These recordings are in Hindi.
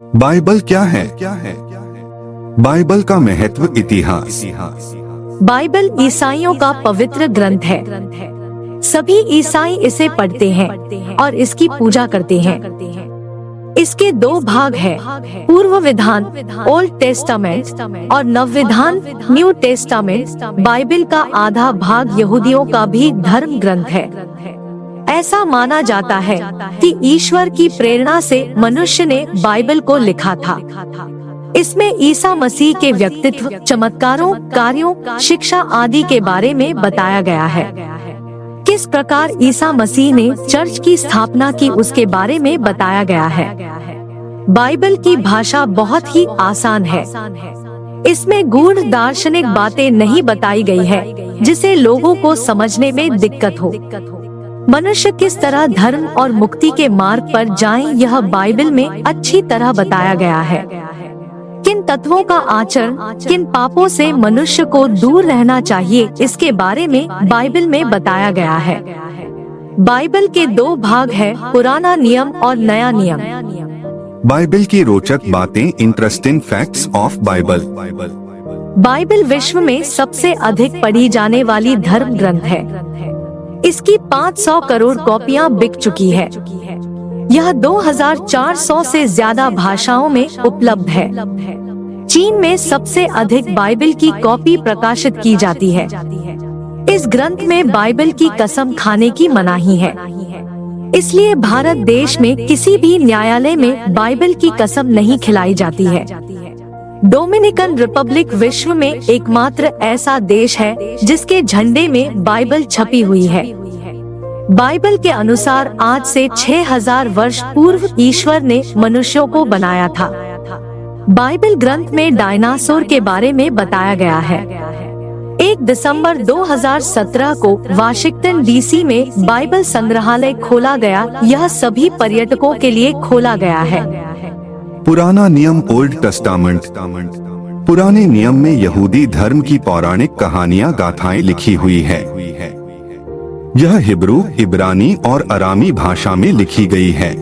बाइबल क्या है? बाइबल का महत्व। इतिहास। बाइबल ईसाइयों का पवित्र ग्रंथ है। सभी ईसाई इसे पढ़ते हैं और इसकी पूजा करते हैं। इसके दो भाग हैं, पूर्व विधान ओल्ड टेस्टामेंट और नव विधान न्यू टेस्टामेंट। बाइबल का आधा भाग यहूदियों का भी धर्म ग्रंथ है। ऐसा माना जाता है कि ईश्वर की प्रेरणा से मनुष्य ने बाइबल को लिखा था। इसमें ईसा मसीह के व्यक्तित्व, चमत्कारों, कार्यों, शिक्षा आदि के बारे में बताया गया है। किस प्रकार ईसा मसीह ने चर्च की स्थापना की उसके बारे में बताया गया है। बाइबल की भाषा बहुत ही आसान है। इसमें गूढ़ दार्शनिक बातें नहीं बताई गई है जिसे लोगों को समझने में दिक्कत हो। मनुष्य किस तरह धर्म और मुक्ति के मार्ग पर जाएं, यह बाइबल में अच्छी तरह बताया गया है। किन तत्वों का आचरण, किन पापों से मनुष्य को दूर रहना चाहिए, इसके बारे में बाइबल में बताया गया है। बाइबल के दो भाग हैं, पुराना नियम और नया नियम। बाइबल की रोचक बातें, interesting facts of Bible. Bible विश्व में सबसे अधिक पढ़ी जाने वाली धर्म ग्रंथ है। इसकी 500 करोड़ कॉपियां बिक चुकी है। यह 2400 से ज्यादा भाषाओं में उपलब्ध है। चीन में सबसे अधिक बाइबल की कॉपी प्रकाशित की जाती है। इस ग्रंथ में बाइबल की कसम खाने की मनाही है। इसलिए भारत देश में किसी भी न्यायालय में बाइबल की कसम नहीं खिलाई जाती है। डोमिनिकन रिपब्लिक विश्व में एकमात्र ऐसा देश है जिसके झंडे में बाइबल छपी हुई है। बाइबल के अनुसार आज से 6000 वर्ष पूर्व ईश्वर ने मनुष्यों को बनाया था। बाइबल ग्रंथ में डायनासोर के बारे में बताया गया है। 1 दिसंबर 2017 को वाशिंगटन डीसी में बाइबल संग्रहालय खोला गया। यह सभी पर्यटकों के लिए खोला गया है। पुराना नियम ओल्ड टेस्टामेंट। पुराने नियम में यहूदी धर्म की पौराणिक कहानियां, गाथाएं लिखी हुई है। यह हिब्रू, इब्रानी और अरामी भाषा में लिखी गई है।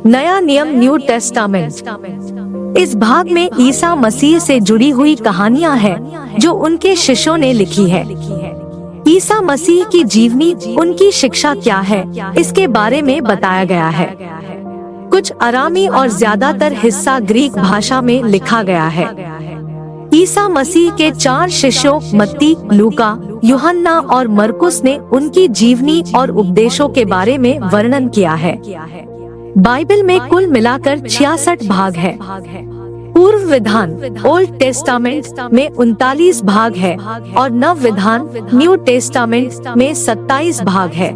नया नियम न्यू टेस्टामेंट। इस भाग में ईसा मसीह से जुड़ी हुई कहानियां हैं जो उनके शिष्यों ने लिखी है। ईसा मसीह की जीवनी, उनकी शिक्षा क्या है, इसके बारे में बताया गया है। कुछ अरामी और ज्यादातर हिस्सा ग्रीक भाषा में लिखा गया है। ईसा मसीह के 4 शिष्यों मत्ती, लूका, यूहन्ना और मरकुस ने उनकी जीवनी और उपदेशों के बारे में वर्णन किया है। बाइबल में कुल मिलाकर 66 भाग है। पूर्व विधान ओल्ड टेस्टामेंट में 39 भाग है और नव विधान न्यू टेस्टामेंट में 27 भाग है।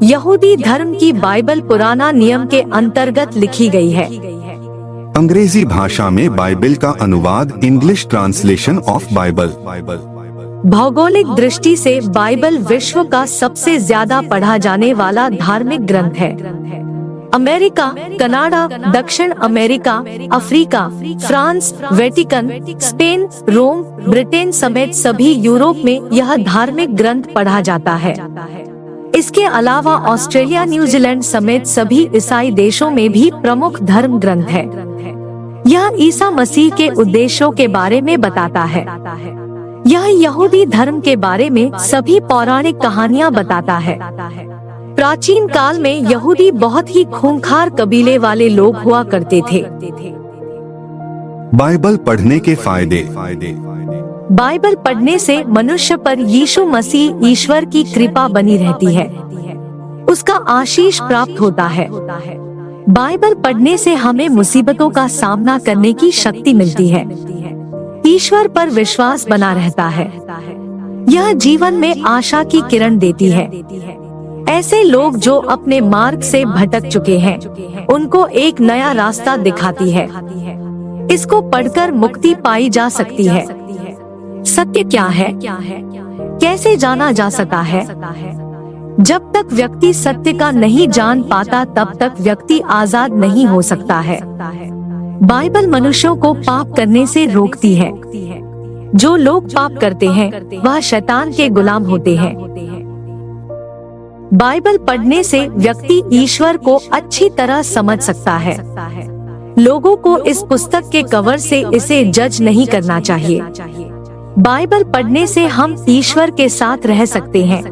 यहूदी धर्म की बाइबल पुराना नियम के अंतर्गत लिखी गई है। अंग्रेजी भाषा में बाइबल का अनुवाद, इंग्लिश ट्रांसलेशन ऑफ बाइबल। भौगोलिक दृष्टि से बाइबल विश्व का सबसे ज्यादा पढ़ा जाने वाला धार्मिक ग्रंथ है। अमेरिका, कनाडा, दक्षिण America, Africa, France, Vatican, Spain, Rome, Britain समेत सभी यूरोप में यह धार्मिक ग्रंथ पढ़ा जाता है। इसके अलावा ऑस्ट्रेलिया, न्यूजीलैंड समेत सभी ईसाई देशों में भी प्रमुख धर्म ग्रंथ है। यह ईसा मसीह के उद्देश्यों के बारे में बताता है। यह यहूदी धर्म के बारे में सभी पौराणिक कहानियां बताता है। प्राचीन काल में यहूदी बहुत ही खूंखार कबीले वाले लोग हुआ करते थे। बाइबल पढ़ने के फायदे। बाइबल पढ़ने से मनुष्य पर यीशु मसीह ईश्वर की कृपा बनी रहती है। उसका आशीष प्राप्त होता है। बाइबल पढ़ने से हमें मुसीबतों का सामना करने की शक्ति मिलती है। ईश्वर पर विश्वास बना रहता है। यह जीवन में आशा की किरण देती है। ऐसे लोग जो अपने मार्ग से भटक चुके हैं, उनको एक नया रास्ता दिखाती है। इसको पढ़कर मुक्ति पाई जा सकती है। सत्य क्या है, कैसे जाना जा सकता है? जब तक व्यक्ति सत्य का नहीं जान पाता, तब तक व्यक्ति आजाद नहीं हो सकता है। बाइबल मनुष्यों को पाप करने से रोकती है। जो लोग पाप करते हैं वह शैतान के गुलाम होते हैं। बाइबल पढ़ने से व्यक्ति ईश्वर को अच्छी तरह समझ सकता है। लोगों को इस पुस्तक के कवर से इसे जज नहीं करना चाहिए। बाइबल पढ़ने से हम ईश्वर के साथ रह सकते हैं,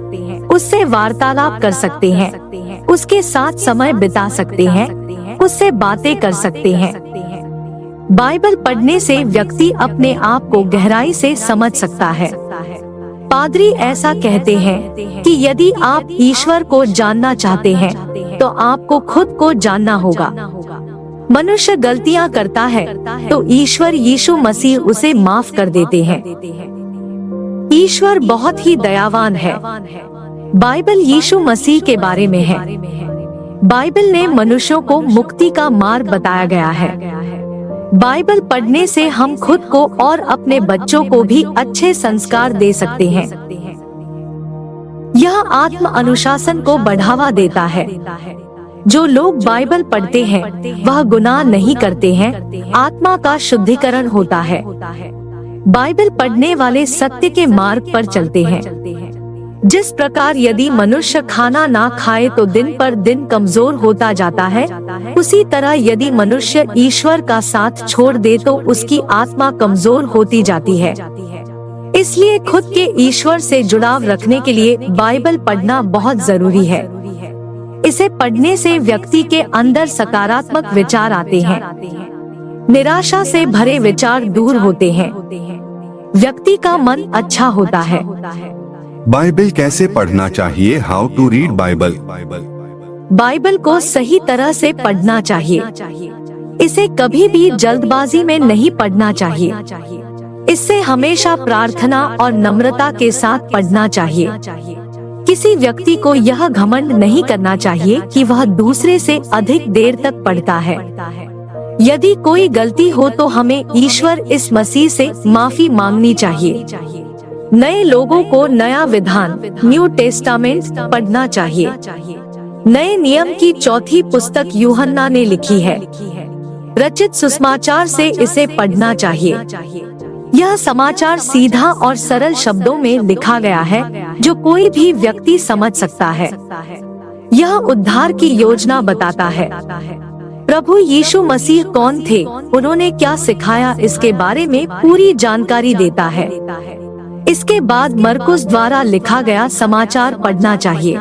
उससे वार्तालाप कर सकते हैं, उसके साथ समय बिता सकते हैं, उससे बातें कर सकते हैं। बाइबल पढ़ने से व्यक्ति अपने आप को गहराई से समझ सकता है। पादरी ऐसा कहते हैं कि यदि आप ईश्वर को जानना चाहते हैं तो आपको खुद को जानना होगा। मनुष्य गलतियां करता है तो ईश्वर यीशु मसीह उसे माफ कर देते हैं। ईश्वर बहुत ही दयावान है। बाइबल यीशु मसीह के बारे में है। बाइबल ने मनुष्यों को मुक्ति का मार्ग बताया गया है। बाइबल पढ़ने से हम खुद को और अपने बच्चों को भी अच्छे संस्कार दे सकते हैं। यह आत्म अनुशासन को बढ़ावा देता है। जो लोग बाइबल पढ़ते हैं वह गुनाह नहीं करते हैं, आत्मा का शुद्धिकरण होता है। बाइबल पढ़ने वाले सत्य के मार्ग पर चलते हैं। जिस प्रकार यदि मनुष्य खाना ना खाए तो दिन पर दिन कमजोर होता जाता है, उसी तरह यदि मनुष्य ईश्वर का साथ छोड़ दे तो उसकी आत्मा कमजोर होती जाती है। इसलिए खुद के ईश्वर से जुड़ाव रखने के लिए बाइबल पढ़ना बहुत जरूरी है। इसे पढ़ने से व्यक्ति के अंदर सकारात्मक विचार आते हैं, निराशा से भरे विचार दूर होते हैं, व्यक्ति का मन अच्छा होता है। बाइबल कैसे पढ़ना चाहिए? How to read Bible? Bible को सही तरह से पढ़ना चाहिए। इसे कभी भी जल्दबाजी में नहीं पढ़ना चाहिए। इससे हमेशा प्रार्थना और नम्रता के साथ पढ़ना चाहिए। किसी व्यक्ति को यह घमंड नहीं करना चाहिए कि वह दूसरे से अधिक देर तक पढ़ता है। यदि कोई गलती हो तो हमें ईश्वर इस मसीह से माफी मांगनी चाहिए। नए लोगों को नया विधान न्यू टेस्टामेंट पढ़ना चाहिए। नए नियम की चौथी पुस्तक यूहन्ना ने लिखी है। रचित सुसमाचार से इसे पढ़ना चाहिए। यह समाचार सीधा और सरल शब्दों में लिखा गया है जो कोई भी व्यक्ति समझ सकता है। यह उद्धार की योजना बताता है। प्रभु यीशु मसीह कौन थे, उन्होंने क्या सिखाया, इसके बारे में पूरी जानकारी देता है। इसके बाद मरकुस द्वारा लिखा गया समाचार पढ़ना चाहिए।